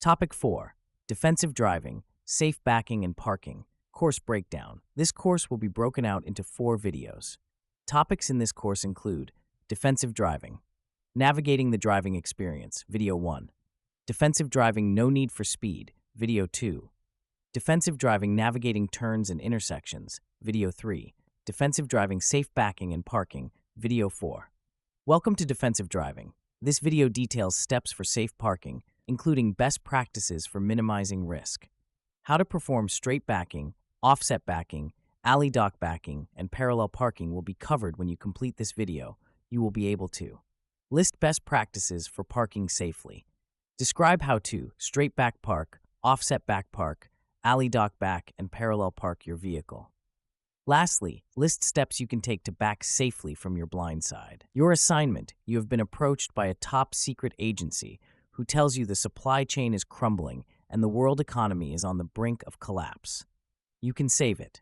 Topic 4. Defensive driving, safe backing and parking. Course breakdown. This course will be broken out into 4 videos. Topics in this course include defensive driving, navigating the driving experience, video 1. Defensive driving, no need for speed, video 2. Defensive driving, navigating turns and intersections, video 3. Defensive driving, safe backing and parking, video 4. Welcome to defensive driving. This video details steps for safe parking, including best practices for minimizing risk. How to perform straight backing, offset backing, alley dock backing, and parallel parking will be covered when you complete this video. You will be able to list best practices for parking safely. Describe how to straight back park, offset back park, alley dock back, and parallel park your vehicle. Lastly, list steps you can take to back safely from your blind side. Your assignment: you have been approached by a top secret agency who tells you the supply chain is crumbling and the world economy is on the brink of collapse. You can save it.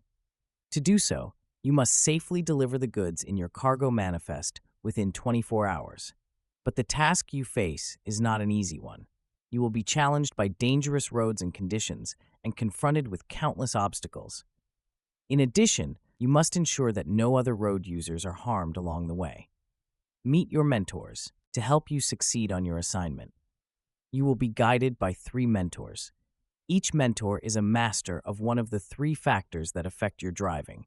To do so, you must safely deliver the goods in your cargo manifest within 24 hours. But the task you face is not an easy one. You will be challenged by dangerous roads and conditions and confronted with countless obstacles. In addition, you must ensure that no other road users are harmed along the way. Meet your mentors to help you succeed on your assignment. You will be guided by 3 mentors. Each mentor is a master of one of the 3 factors that affect your driving.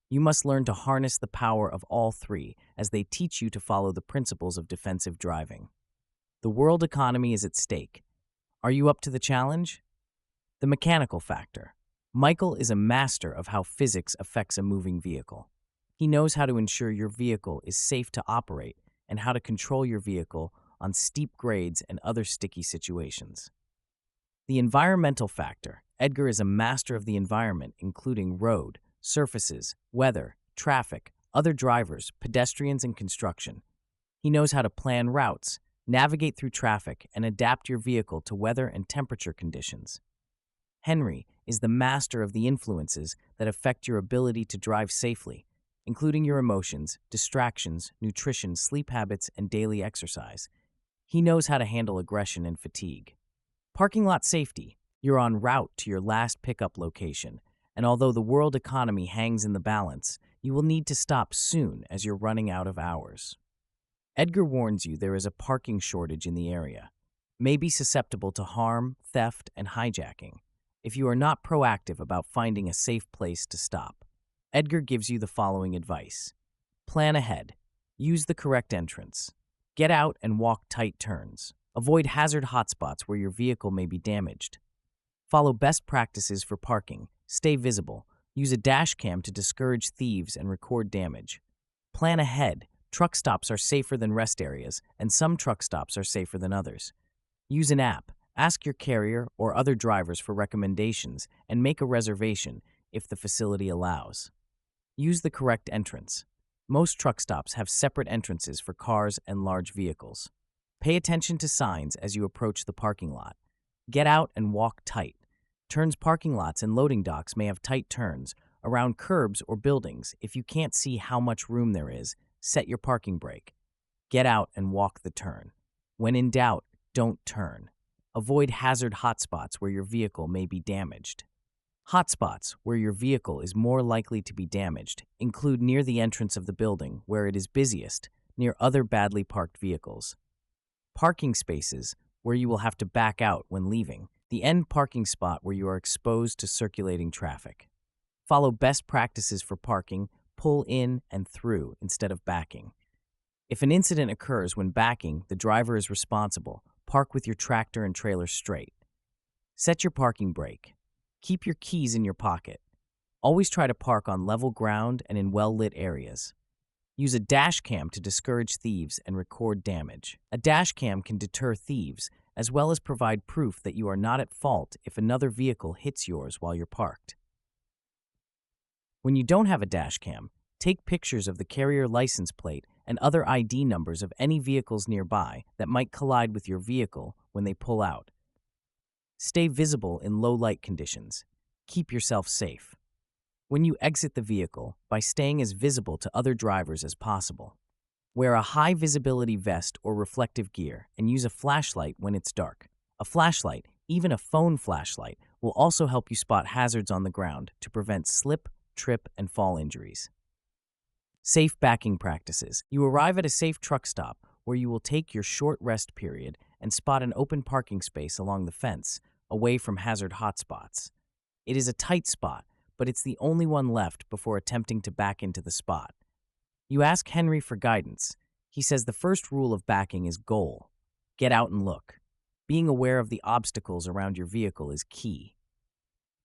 You must learn to harness the power of all 3 as they teach you to follow the principles of defensive driving. The world economy is at stake. Are you up to the challenge? The mechanical factor. Michael is a master of how physics affects a moving vehicle. He knows how to ensure your vehicle is safe to operate and how to control your vehicle on steep grades and other sticky situations. The environmental factor. Edgar is a master of the environment, including road, surfaces, weather, traffic, other drivers, pedestrians, and construction. He knows how to plan routes, navigate through traffic, and adapt your vehicle to weather and temperature conditions. Henry is the master of the influences that affect your ability to drive safely, including your emotions, distractions, nutrition, sleep habits, and daily exercise. He knows how to handle aggression and fatigue. Parking lot safety. You're en route to your last pickup location, and although the world economy hangs in the balance, you will need to stop soon as you're running out of hours. Edgar warns you there is a parking shortage in the area, may be susceptible to harm, theft, and hijacking if you are not proactive about finding a safe place to stop. Edgar gives you the following advice. Plan ahead. Use the correct entrance. Get out and walk tight turns. Avoid hazard hotspots where your vehicle may be damaged. Follow best practices for parking. Stay visible. Use a dash cam to discourage thieves and record damage. Plan ahead. Truck stops are safer than rest areas, and some truck stops are safer than others. Use an app. Ask your carrier or other drivers for recommendations and make a reservation if the facility allows. Use the correct entrance. Most truck stops have separate entrances for cars and large vehicles. Pay attention to signs as you approach the parking lot. Get out and walk tight. Turns, parking lots, and loading docks may have tight turns. Around curbs or buildings, if you can't see how much room there is, set your parking brake. Get out and walk the turn. When in doubt, don't turn. Avoid hazard hotspots where your vehicle may be damaged. Hotspots where your vehicle is more likely to be damaged include near the entrance of the building where it is busiest, near other badly parked vehicles. Parking spaces where you will have to back out when leaving. The end parking spot where you are exposed to circulating traffic. Follow best practices for parking. Pull in and through instead of backing. If an incident occurs when backing, the driver is responsible. Park with your tractor and trailer straight. Set your parking brake. Keep your keys in your pocket. Always try to park on level ground and in well-lit areas. Use a dash cam to discourage thieves and record damage. A dash cam can deter thieves as well as provide proof that you are not at fault if another vehicle hits yours while you're parked. When you don't have a dash cam, take pictures of the carrier license plate and other ID numbers of any vehicles nearby that might collide with your vehicle when they pull out. Stay visible in low light conditions. Keep yourself safe. When you exit the vehicle, by staying as visible to other drivers as possible. Wear a high visibility vest or reflective gear and use a flashlight when it's dark. A flashlight Even a phone flashlight will also help you spot hazards on the ground to prevent slip, trip, and fall injuries. Safe backing practices. You arrive at a safe truck stop where you will take your short rest period and spot an open parking space along the fence, away from hazard hotspots. It is a tight spot, but it's the only one left before attempting to back into the spot. You ask Henry for guidance. He says the first rule of backing is goal. Get out and look. Being aware of the obstacles around your vehicle is key.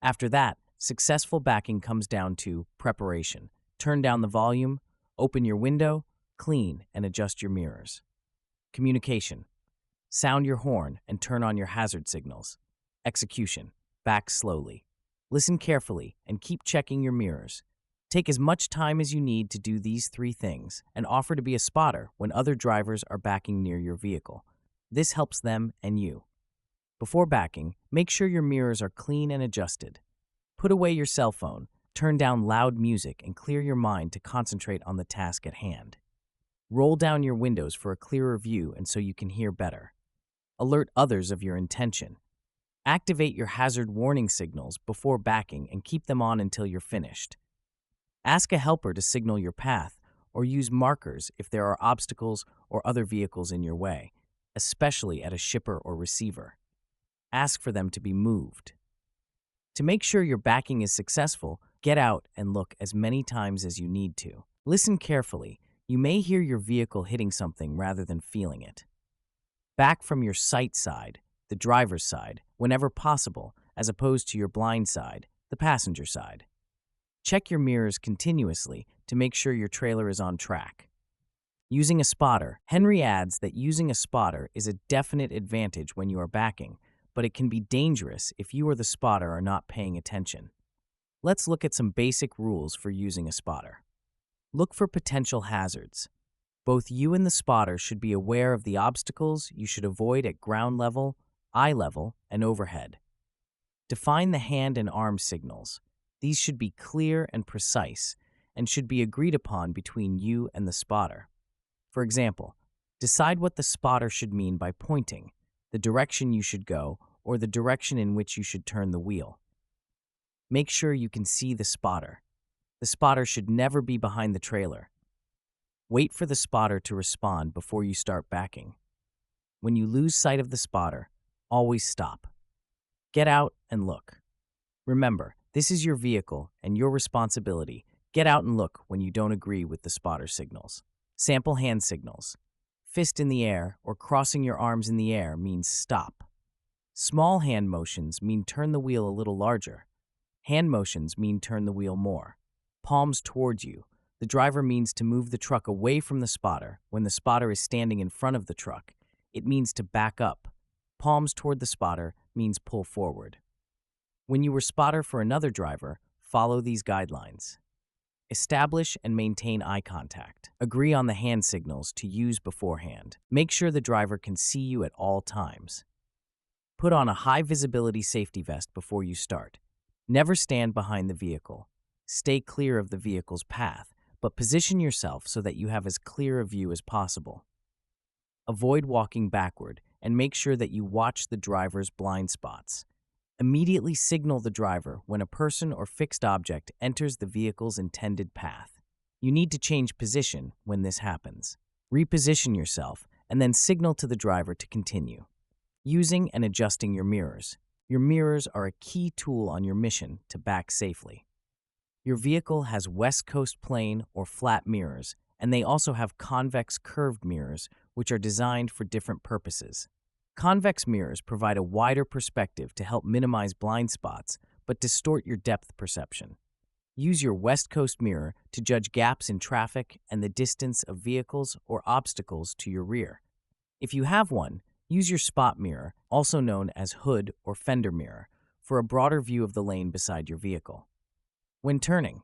After that, successful backing comes down to preparation. Turn down the volume, open your window, clean, and adjust your mirrors. Communication. Sound your horn and turn on your hazard signals. Execution. Back slowly. Listen carefully and keep checking your mirrors. Take as much time as you need to do these 3 things and offer to be a spotter when other drivers are backing near your vehicle. This helps them and you. Before backing, make sure your mirrors are clean and adjusted. Put away your cell phone, turn down loud music, and clear your mind to concentrate on the task at hand. Roll down your windows for a clearer view and so you can hear better. Alert others of your intention. Activate your hazard warning signals before backing and keep them on until you're finished. Ask a helper to signal your path or use markers if there are obstacles or other vehicles in your way, especially at a shipper or receiver. Ask for them to be moved. To make sure your backing is successful, get out and look as many times as you need to. Listen carefully. You may hear your vehicle hitting something rather than feeling it. Back from your sight side, the driver's side, whenever possible, as opposed to your blind side, the passenger side. Check your mirrors continuously to make sure your trailer is on track. Using a spotter. Henry adds that using a spotter is a definite advantage when you are backing, but it can be dangerous if you or the spotter are not paying attention. Let's look at some basic rules for using a spotter. Look for potential hazards. Both you and the spotter should be aware of the obstacles you should avoid at ground level, eye level, and overhead. Define the hand and arm signals. These should be clear and precise and should be agreed upon between you and the spotter. For example, decide what the spotter should mean by pointing, the direction you should go, or the direction in which you should turn the wheel. Make sure you can see the spotter. The spotter should never be behind the trailer. Wait for the spotter to respond before you start backing. When you lose sight of the spotter, always stop. Get out and look. Remember, this is your vehicle and your responsibility. Get out and look when you don't agree with the spotter signals. Sample hand signals. Fist in the air or crossing your arms in the air means stop. Small hand motions mean turn the wheel a little larger. Hand motions mean turn the wheel more. Palms towards you. The driver means to move the truck away from the spotter. When the spotter is standing in front of the truck, it means to back up. Palms toward the spotter means pull forward. When you were spotter for another driver, follow these guidelines. Establish and maintain eye contact. Agree on the hand signals to use beforehand. Make sure the driver can see you at all times. Put on a high-visibility safety vest before you start. Never stand behind the vehicle. Stay clear of the vehicle's path, but position yourself so that you have as clear a view as possible. Avoid walking backward and make sure that you watch the driver's blind spots. Immediately signal the driver when a person or fixed object enters the vehicle's intended path. You need to change position when this happens. Reposition yourself and then signal to the driver to continue. Using and adjusting your mirrors. Your mirrors are a key tool on your mission to back safely. Your vehicle has West Coast plain or flat mirrors, and they also have convex curved mirrors, which are designed for different purposes. Convex mirrors provide a wider perspective to help minimize blind spots, but distort your depth perception. Use your West Coast mirror to judge gaps in traffic and the distance of vehicles or obstacles to your rear. If you have one, use your spot mirror, also known as hood or fender mirror, for a broader view of the lane beside your vehicle. When turning,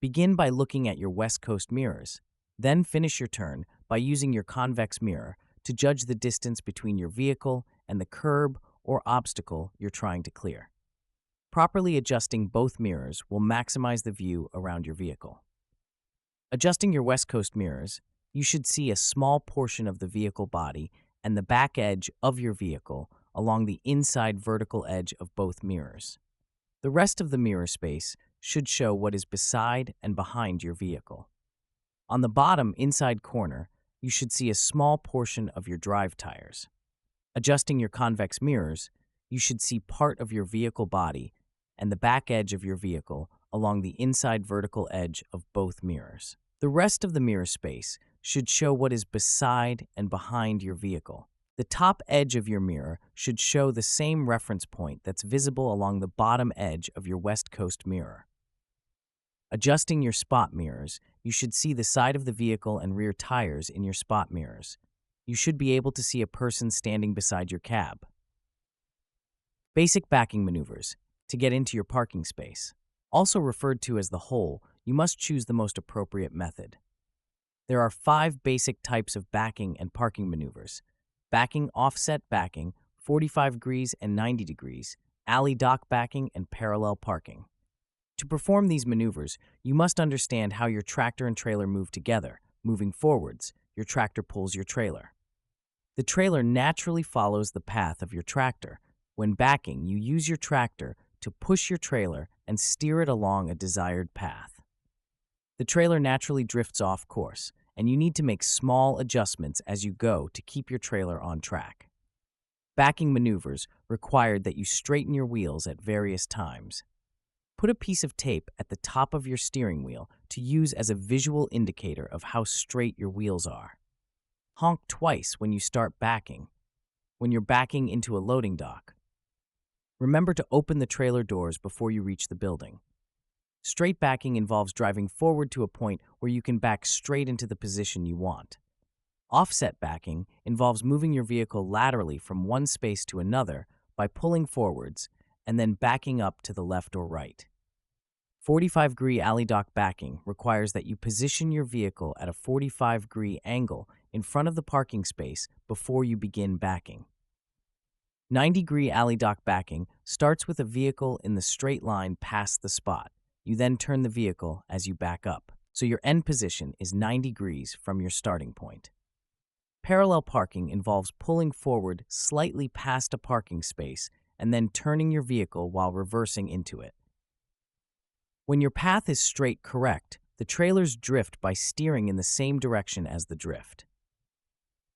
begin by looking at your West Coast mirrors. Then finish your turn by using your convex mirror to judge the distance between your vehicle and the curb or obstacle you're trying to clear. Properly adjusting both mirrors will maximize the view around your vehicle. Adjusting your West Coast mirrors, you should see a small portion of the vehicle body and the back edge of your vehicle, along the inside vertical edge of both mirrors. The rest of the mirror space should show what is beside and behind your vehicle. On the bottom inside corner, you should see a small portion of your drive tires. Adjusting your convex mirrors, you should see part of your vehicle body and the back edge of your vehicle along the inside vertical edge of both mirrors. The rest of the mirror space should show what is beside and behind your vehicle. The top edge of your mirror should show the same reference point that's visible along the bottom edge of your West Coast mirror. Adjusting your spot mirrors, you should see the side of the vehicle and rear tires in your spot mirrors. You should be able to see a person standing beside your cab. Basic backing maneuvers to get into your parking space. Also referred to as the hole, you must choose the most appropriate method. There are 5 basic types of backing and parking maneuvers: backing, offset backing, 45 degrees and 90 degrees, alley dock backing, and parallel parking. To perform these maneuvers, you must understand how your tractor and trailer move together. Moving forwards, your tractor pulls your trailer. The trailer naturally follows the path of your tractor. When backing, you use your tractor to push your trailer and steer it along a desired path. The trailer naturally drifts off course, and you need to make small adjustments as you go to keep your trailer on track. Backing maneuvers required that you straighten your wheels at various times. Put a piece of tape at the top of your steering wheel to use as a visual indicator of how straight your wheels are. Honk twice when you start backing, when you're backing into a loading dock. Remember to open the trailer doors before you reach the building. Straight backing involves driving forward to a point where you can back straight into the position you want. Offset backing involves moving your vehicle laterally from one space to another by pulling forwards and then backing up to the left or right. 45-degree alley dock backing requires that you position your vehicle at a 45-degree angle in front of the parking space before you begin backing. 90-degree alley dock backing starts with a vehicle in the straight line past the spot. You then turn the vehicle as you back up, so your end position is 90 degrees from your starting point. Parallel parking involves pulling forward slightly past a parking space and then turning your vehicle while reversing into it. When your path is straight correct, the trailers drift by steering in the same direction as the drift.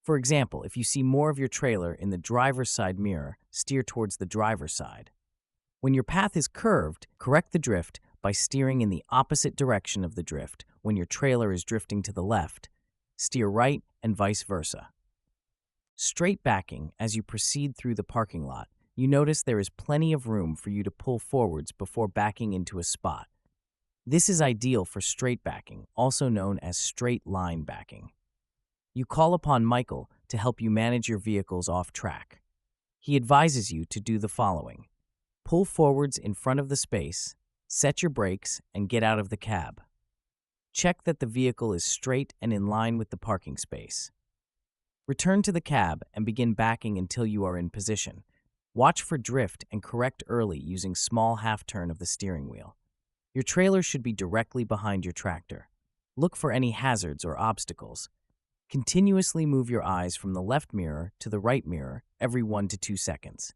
For example, if you see more of your trailer in the driver's side mirror, steer towards the driver's side. When your path is curved, correct the drift by steering in the opposite direction of the drift. When your trailer is drifting to the left, steer right and vice versa. Straight backing, as you proceed through the parking lot, you notice there is plenty of room for you to pull forwards before backing into a spot. This is ideal for straight backing, also known as straight line backing. You call upon Michael to help you manage your vehicles off track. He advises you to do the following: pull forwards in front of the space, set your brakes, and get out of the cab. Check that the vehicle is straight and in line with the parking space. Return to the cab and begin backing until you are in position. Watch for drift and correct early using small half-turn of the steering wheel. Your trailer should be directly behind your tractor. Look for any hazards or obstacles. Continuously move your eyes from the left mirror to the right mirror every 1 to 2 seconds.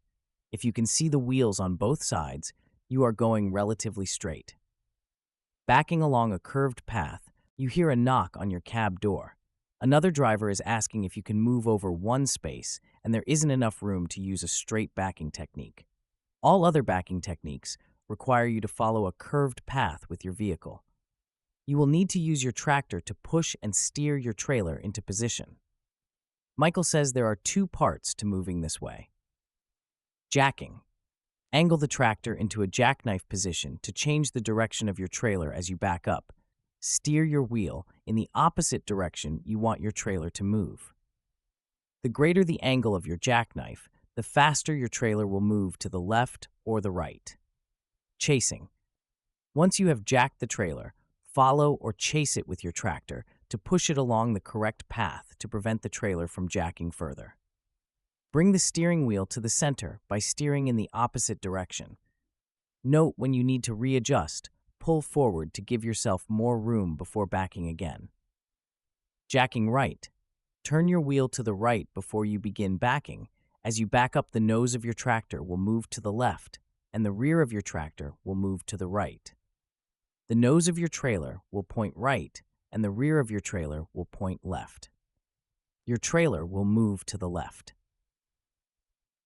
If you can see the wheels on both sides, you are going relatively straight. Backing along a curved path, you hear a knock on your cab door. Another driver is asking if you can move over one space, and there isn't enough room to use a straight backing technique. All other backing techniques require you to follow a curved path with your vehicle. You will need to use your tractor to push and steer your trailer into position. Michael says there are 2 parts to moving this way. Jacking. Angle the tractor into a jackknife position to change the direction of your trailer as you back up. Steer your wheel in the opposite direction you want your trailer to move. The greater the angle of your jackknife, the faster your trailer will move to the left or the right. Chasing. Once you have jacked the trailer, follow or chase it with your tractor to push it along the correct path to prevent the trailer from jacking further. Bring the steering wheel to the center by steering in the opposite direction. Note when you need to readjust, pull forward to give yourself more room before backing again. Jacking right. Turn your wheel to the right before you begin backing As you back up, the nose of your tractor will move to the left, and the rear of your tractor will move to the right. The nose of your trailer will point right, and the rear of your trailer will point left. Your trailer will move to the left.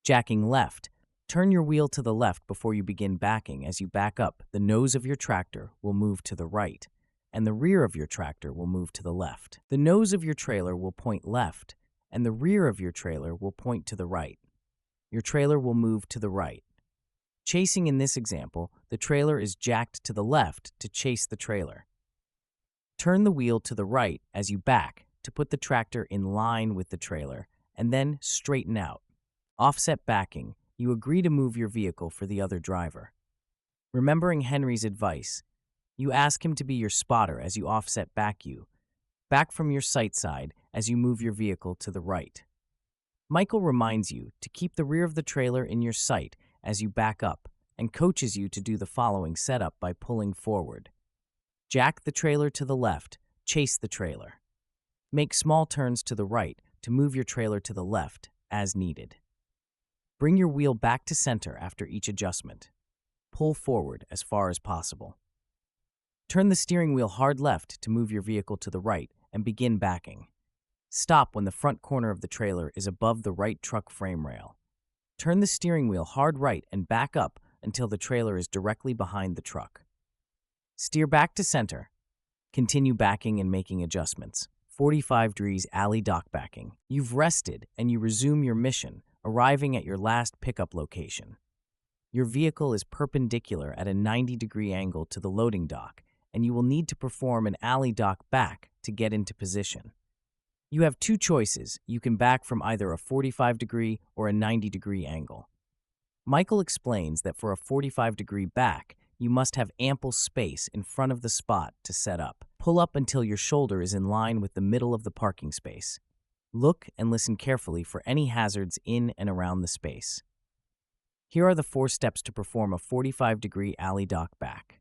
Jacking left, turn your wheel to the left before you begin backing. As you back up, the nose of your tractor will move to the right, and the rear of your tractor will move to the left. The nose of your trailer will point left, and the rear of your trailer will point to the right. Your trailer will move to the right. Chasing in this example, the trailer is jacked to the left to chase the trailer. Turn the wheel to the right as you back to put the tractor in line with the trailer, and then straighten out. Offset backing, you agree to move your vehicle for the other driver. Remembering Henry's advice, you ask him to be your spotter as you offset back from your sight side as you move your vehicle to the right. Michael reminds you to keep the rear of the trailer in your sight as you back up and coaches you to do the following setup by pulling forward. Jack the trailer to the left, chase the trailer. Make small turns to the right to move your trailer to the left as needed. Bring your wheel back to center after each adjustment. Pull forward as far as possible. Turn the steering wheel hard left to move your vehicle to the right and begin backing. Stop when the front corner of the trailer is above the right truck frame rail. Turn the steering wheel hard right and back up until the trailer is directly behind the truck. Steer back to center. Continue backing and making adjustments. 45 degrees alley dock backing. You've rested and you resume your mission, arriving at your last pickup location. Your vehicle is perpendicular at a 90-degree angle to the loading dock, and you will need to perform an alley dock back to get into position. You have two choices. You can back from either a 45-degree or a 90-degree angle. Michael explains that for a 45-degree back, you must have ample space in front of the spot to set up. Pull up until your shoulder is in line with the middle of the parking space. Look and listen carefully for any hazards in and around the space. Here are the 4 steps to perform a 45-degree alley dock back.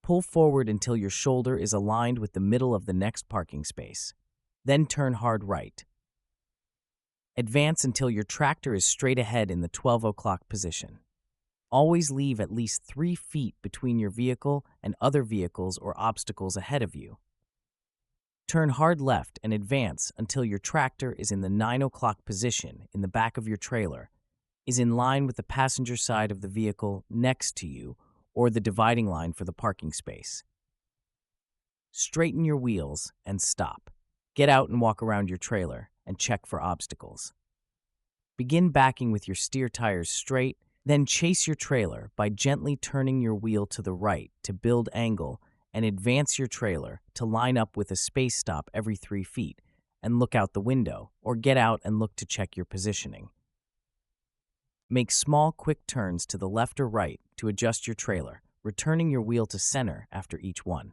Pull forward until your shoulder is aligned with the middle of the next parking space. Then turn hard right. Advance until your tractor is straight ahead in the 12 o'clock position. Always leave at least 3 feet between your vehicle and other vehicles or obstacles ahead of you. Turn hard left and advance until your tractor is in the 9 o'clock position in the back of your trailer, is in line with the passenger side of the vehicle next to you, or the dividing line for the parking space. Straighten your wheels and stop. Get out and walk around your trailer and check for obstacles. Begin backing with your steer tires straight, then chase your trailer by gently turning your wheel to the right to build angle and advance your trailer to line up with a space stop every 3 feet and look out the window, or get out and look to check your positioning. Make small, quick turns to the left or right to adjust your trailer, returning your wheel to center after each one.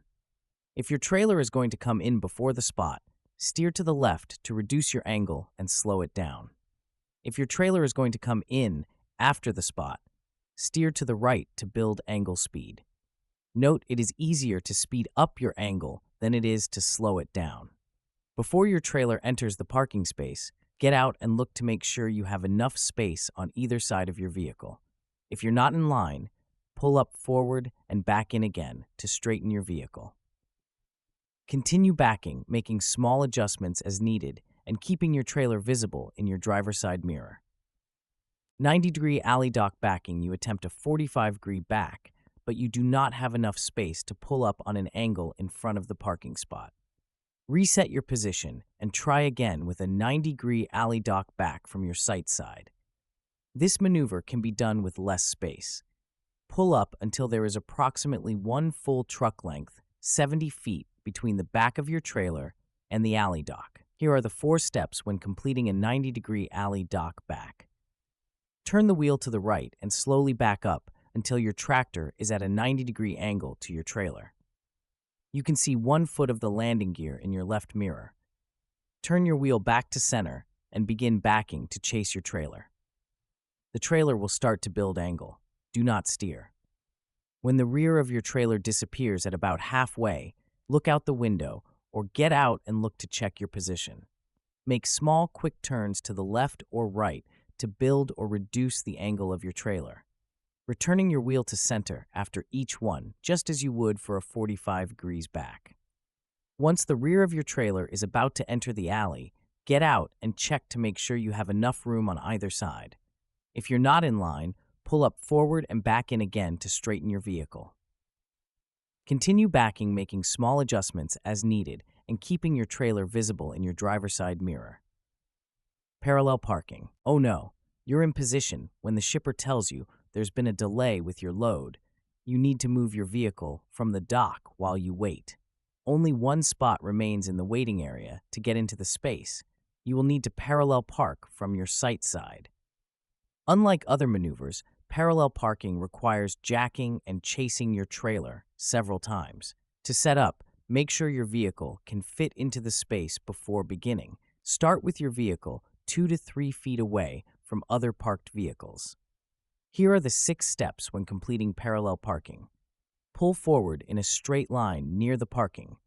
If your trailer is going to come in before the spot, steer to the left to reduce your angle and slow it down. If your trailer is going to come in after the spot, steer to the right to build angle speed. Note it is easier to speed up your angle than it is to slow it down. Before your trailer enters the parking space, get out and look to make sure you have enough space on either side of your vehicle. If you're not in line, pull up forward and back in again to straighten your vehicle. Continue backing, making small adjustments as needed and keeping your trailer visible in your driver's side mirror. 90-degree alley dock backing, you attempt a 45-degree back, but you do not have enough space to pull up on an angle in front of the parking spot. Reset your position and try again with a 90-degree alley dock back from your sight side. This maneuver can be done with less space. Pull up until there is approximately 1 full truck length, 70 feet, between the back of your trailer and the alley dock. Here are the 4 steps when completing a 90-degree alley dock back. Turn the wheel to the right and slowly back up until your tractor is at a 90-degree angle to your trailer. You can see 1 foot of the landing gear in your left mirror. Turn your wheel back to center and begin backing to chase your trailer. The trailer will start to build angle. Do not steer. When the rear of your trailer disappears at about halfway, look out the window or get out and look to check your position. Make small, quick turns to the left or right to build or reduce the angle of your trailer, returning your wheel to center after each one, just as you would for a 45 degrees back. Once the rear of your trailer is about to enter the alley, get out and check to make sure you have enough room on either side. If you're not in line, pull up forward and back in again to straighten your vehicle. Continue backing, making small adjustments as needed and keeping your trailer visible in your driver's side mirror. Parallel parking. Oh no, you're in position when the shipper tells you there's been a delay with your load. You need to move your vehicle from the dock while you wait. Only one spot remains in the waiting area to get into the space. You will need to parallel park from your sight side. Unlike other maneuvers, parallel parking requires jacking and chasing your trailer several times. To set up, make sure your vehicle can fit into the space before beginning. Start with your vehicle 2 to 3 feet away from other parked vehicles. Here are the 6 steps when completing parallel parking. Pull forward in a straight line near the parking.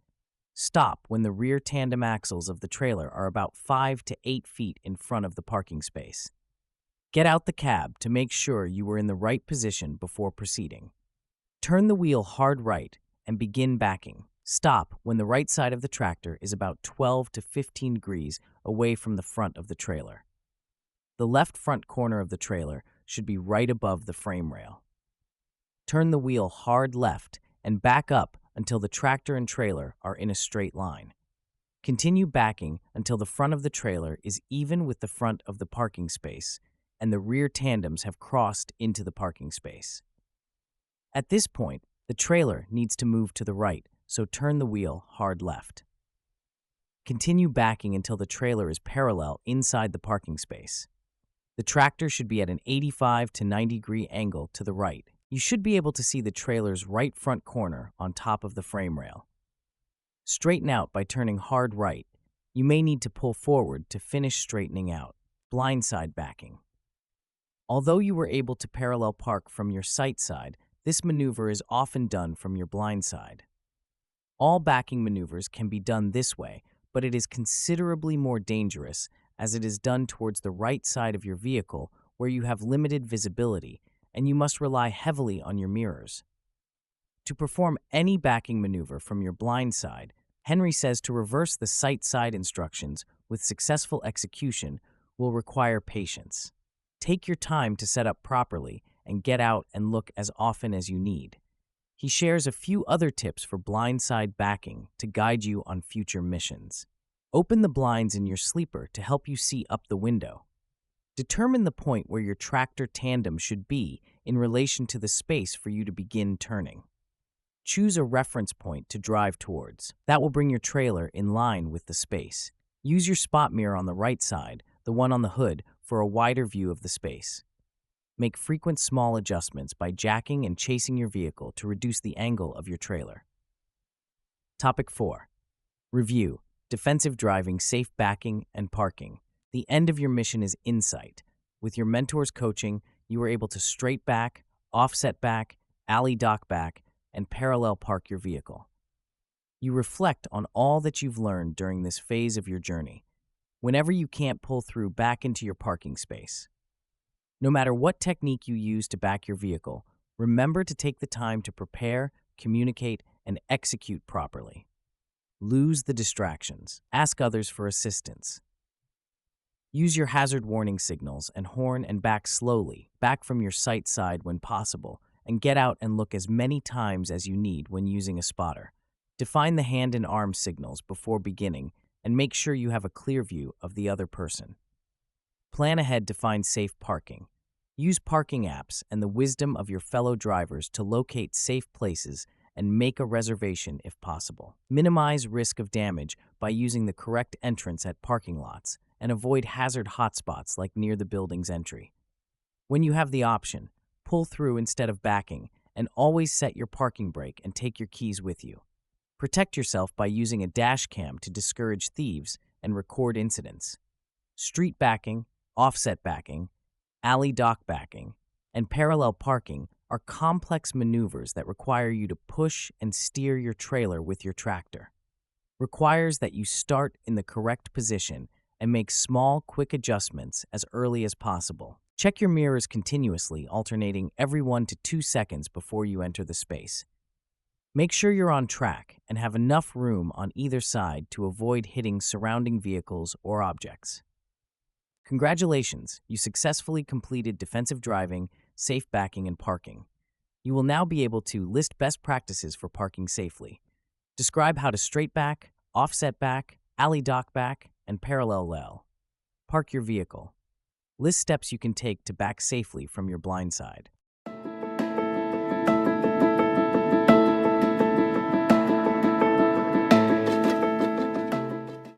Stop when the rear tandem axles of the trailer are about 5 to 8 feet in front of the parking space. Get out the cab to make sure you are in the right position before proceeding. Turn the wheel hard right and begin backing. Stop when the right side of the tractor is about 12 to 15 degrees away from the front of the trailer. The left front corner of the trailer should be right above the frame rail. Turn the wheel hard left and back up until the tractor and trailer are in a straight line. Continue backing until the front of the trailer is even with the front of the parking space and the rear tandems have crossed into the parking space. At this point, the trailer needs to move to the right, so turn the wheel hard left. Continue backing until the trailer is parallel inside the parking space. The tractor should be at an 85 to 90 degree angle to the right. You should be able to see the trailer's right front corner on top of the frame rail. Straighten out by turning hard right. You may need to pull forward to finish straightening out. Blindside backing. Although you were able to parallel park from your sight side, this maneuver is often done from your blind side. All backing maneuvers can be done this way, but it is considerably more dangerous as it is done towards the right side of your vehicle where you have limited visibility and you must rely heavily on your mirrors. To perform any backing maneuver from your blind side, Henry says to reverse the sight side instructions with successful execution will require patience. Take your time to set up properly and get out and look as often as you need. He shares a few other tips for blindside backing to guide you on future missions. Open the blinds in your sleeper to help you see up the window. Determine the point where your tractor tandem should be in relation to the space for you to begin turning. Choose a reference point to drive towards. That will bring your trailer in line with the space. Use your spot mirror on the right side, the one on the hood, for a wider view of the space. Make frequent small adjustments by jacking and chasing your vehicle to reduce the angle of your trailer. Topic 4. Review, defensive driving, safe backing, and parking. The end of your mission is in sight. With your mentor's coaching, you are able to straight back, offset back, alley dock back, and parallel park your vehicle. You reflect on all that you've learned during this phase of your journey. Whenever you can't pull through back into your parking space. No matter what technique you use to back your vehicle, remember to take the time to prepare, communicate, and execute properly. Lose the distractions. Ask others for assistance. Use your hazard warning signals and horn and back slowly, back from your sight side when possible, and get out and look as many times as you need when using a spotter. Define the hand and arm signals before beginning and make sure you have a clear view of the other person. Plan ahead to find safe parking. Use parking apps and the wisdom of your fellow drivers to locate safe places and make a reservation if possible. Minimize risk of damage by using the correct entrance at parking lots and avoid hazard hotspots like near the building's entry. When you have the option, pull through instead of backing and always set your parking brake and take your keys with you. Protect yourself by using a dash cam to discourage thieves and record incidents. Street backing, offset backing, alley dock backing, and parallel parking are complex maneuvers that require you to push and steer your trailer with your tractor. Requires that you start in the correct position and make small, quick adjustments as early as possible. Check your mirrors continuously, alternating every 1 to 2 seconds before you enter the space. Make sure you're on track and have enough room on either side to avoid hitting surrounding vehicles or objects. Congratulations, you successfully completed defensive driving, safe backing, and parking. You will now be able to list best practices for parking safely. Describe how to straight back, offset back, alley dock back, and parallel park your vehicle. List steps you can take to back safely from your blind side.